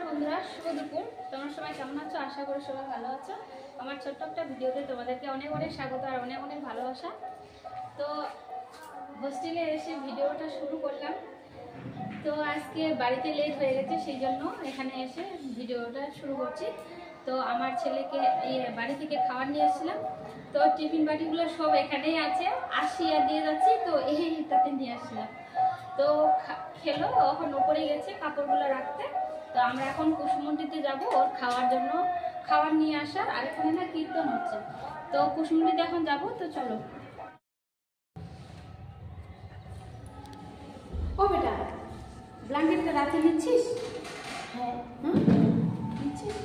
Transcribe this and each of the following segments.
বন্ধুরা, শুভ দুপুর। তোমরা সবাই কেমন আছো? আশা করি সবাই ভালো আছো। আমার ছোট্ট একটা ভিডিওতে তোমাদেরকে অনেক অনেক স্বাগত আর অনেক অনেক ভালোবাসা। তো হোস্টেলে এসে ভিডিওটা শুরু করলাম। তো আজকে বাড়িতে লেট হয়ে গেছে, সেই জন্য এখানে এসে ভিডিওটা শুরু করছি। তো আমার ছেলেকে বাড়ি থেকে খাবার নিয়ে এসেছিলাম, তো টিফিন বাটিগুলো সব এখানেই আছে, আসি আর দিয়ে যাচ্ছি, তো তাতে নিয়ে আসছিলাম। তো খেলো, এখন ওপরে গেছে কাপড়গুলো রাখতে। তো আমরা এখন কুসুমন্ডিতে যাব ওর খাওয়ার জন্য, খাবার নিয়ে আসার। আর এখানে না কীর্তন হচ্ছে, তো কুসুমন্ডিতে এখন যাব। তো চলো। ও বেটা, ব্ল্যাঙ্কেটটা রাতে নিচ্ছিস? হ্যাঁ। নিচ্ছিস?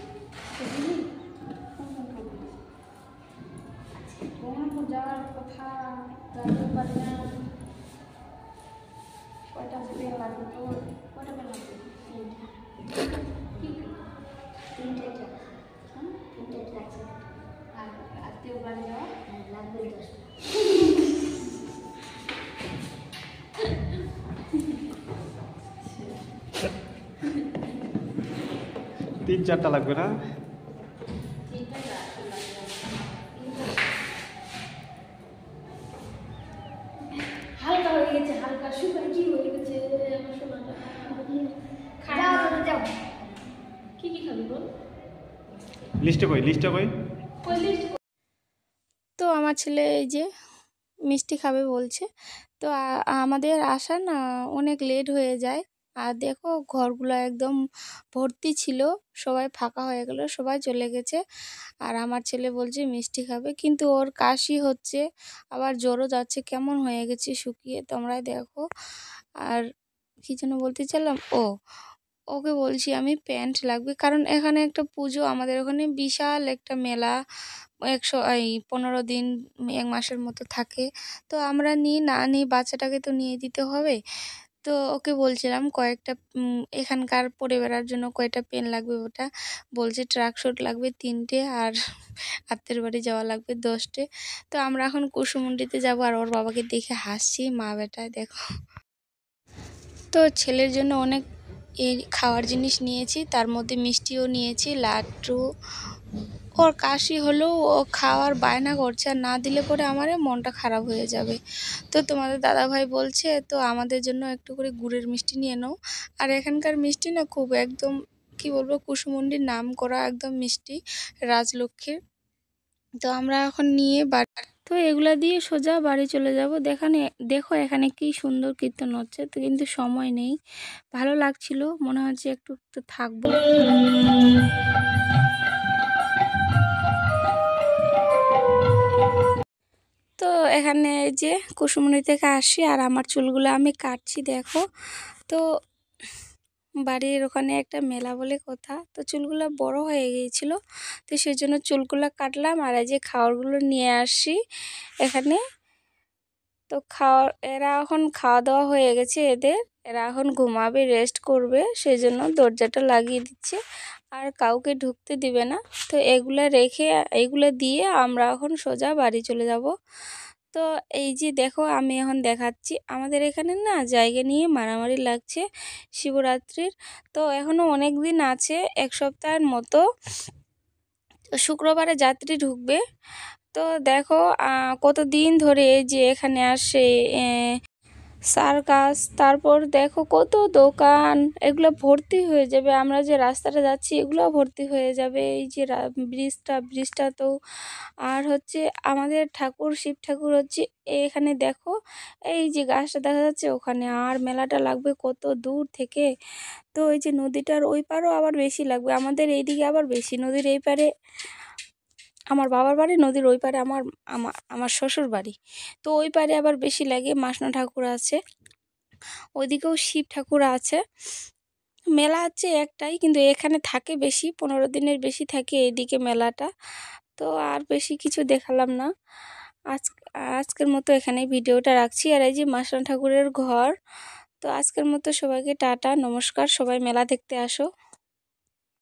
কোন যাওয়ার কথা জানতে পারি না। কয়টা পেন লাগবে তোর? কয়টা পেন লাগবে? তিনটে। হ্যাঁ, তিনটে লাগছে। আর আত্মীয় বাড়ি যাওয়া লাগবে 10টা। 3-4টা লাগবে না? হালকা হয়ে গেছে, হালকা সুগার কি হয়ে গেছে আমার সোনাটা। যাও, কি কি খাবি বল? লিস্টে কই? তো আমার ছেলে এই যে মিষ্টি খাবে বলছে। তো আমাদের আসা না অনেক লেট হয়ে যায়। আর দেখো ঘরগুলো একদম ভর্তি ছিল, সবাই ফাঁকা হয়ে গেল, সবাই চলে গেছে। আর আমার ছেলে বলছে মিষ্টি খাবে, কিন্তু ওর কাশি হচ্ছে, আবার জ্বরও যাচ্ছে, কেমন হয়ে গেছে শুকিয়ে, তোমরাই দেখো। আর কি যেন বলতে চাইলাম, ওকে বলছি আমি প্যান্ট লাগবে, কারণ এখানে একটা পুজো, আমাদের ওখানে বিশাল একটা মেলা, 15 দিন 1 মাসের মতো থাকে। তো আমরা না নিই, বাচ্চাটাকে তো নিয়ে দিতে হবে। তো ওকে বলছিলাম কয়েকটা এখানকার পরে বেড়ার জন্য কয়টা পেন লাগবে, ওটা বলছে ট্রাক স্যুট লাগবে 3টে, আর আত্মীয়ের বাড়ি যাওয়া লাগবে 10টে। তো আমরা এখন কুসুমুন্ডিতে যাব, আর ওর বাবাকে দেখে হাসছি, মা বেটায় দেখো। তো ছেলের জন্য অনেক এই খাওয়ার জিনিস নিয়েছি, তার মধ্যে মিষ্টিও নিয়েছি, লাড্ডু। ওর কাশি হলেও ও খাওয়ার বায়না করছে, আর না দিলে পরে আমার মনটা খারাপ হয়ে যাবে। তো তোমাদের দাদাভাই বলছে তো আমাদের জন্য একটু করে গুড়ের মিষ্টি নিয়ে নাও। আর এখানকার মিষ্টি না খুব একদম কি বলবো, কুসুমন্ডির নাম করা একদম মিষ্টি, রাজলক্ষ্মীর। তো আমরা এখন নিয়ে তো এগুলা দিয়ে সোজা বাড়ি চলে যাব। দেখো এখানে কি সুন্দর কীর্তন হচ্ছে, তো কিন্তু সময় নেই। ভালো লাগছিল, মনে হচ্ছে একটু তো থাকবো। তো এখানে যে কুসুমনি থেকে আসি, আর আমার চুলগুলো আমি কাটছি দেখো। তো বাড়ির ওখানে একটা মেলা বলে কথা, তো চুলগুলো বড় হয়ে গিয়েছিল, তো সেই জন্য চুলগুলো কাটলাম। আর এই যে খাবারগুলো নিয়ে আসি এখানে। তো এরা এখন খাওয়া দাওয়া হয়ে গেছে এদের, এরা এখন ঘুমাবে, রেস্ট করবে, সেই জন্য দরজাটা লাগিয়ে দিচ্ছে, আর কাউকে ঢুকতে দিবে না। তো এইগুলো দিয়ে আমরা এখন সোজা বাড়ি চলে যাব। তো এই যে দেখো আমি এখন দেখাচ্ছি, আমাদের এখানে না জায়গা নিয়ে মারামারি লাগছে শিবরাত্রির। তো এখনও অনেক দিন আছে, 1 সপ্তাহের মতো। শুক্রবারে যাত্রী ঢুকবে। তো দেখো কতদিন ধরে যে এখানে আসে সার্কাস, তারপর দেখো কত দোকান, এগুলো ভর্তি হয়ে যাবে। আমরা যে রাস্তাটা যাচ্ছি এগুলো ভর্তি হয়ে যাবে, এই যে ব্রিজটা তো। আর হচ্ছে আমাদের ঠাকুর, শিব ঠাকুর হচ্ছে এখানে দেখো, এই যে গাছটা দেখা যাচ্ছে ওখানে। আর মেলাটা লাগবে কত দূর থেকে। তো এই যে নদীটার ওই পারও আবার বেশি লাগবে, আমাদের এইদিকে আবার বেশি। নদীর এই পারে আমার বাবার বাড়ি, নদীর ওই পারে আমার আমার শ্বশুর বাড়ি। তো ওই পারে আবার বেশি লাগে, মাসনা ঠাকুর আছে, ওইদিকেও শিব ঠাকুর আছে। মেলা আছে একটাই, কিন্তু এখানে থাকে বেশি, 15 দিনের বেশি থাকে এইদিকে মেলাটা। তো আর বেশি কিছু দেখালাম না। আজকের মতো এখানেই ভিডিওটা রাখছি। আর এই যে মাসনা ঠাকুরের ঘর। তো আজকের মতো সবাইকে টাটা, নমস্কার, সবাই মেলা দেখতে আসো।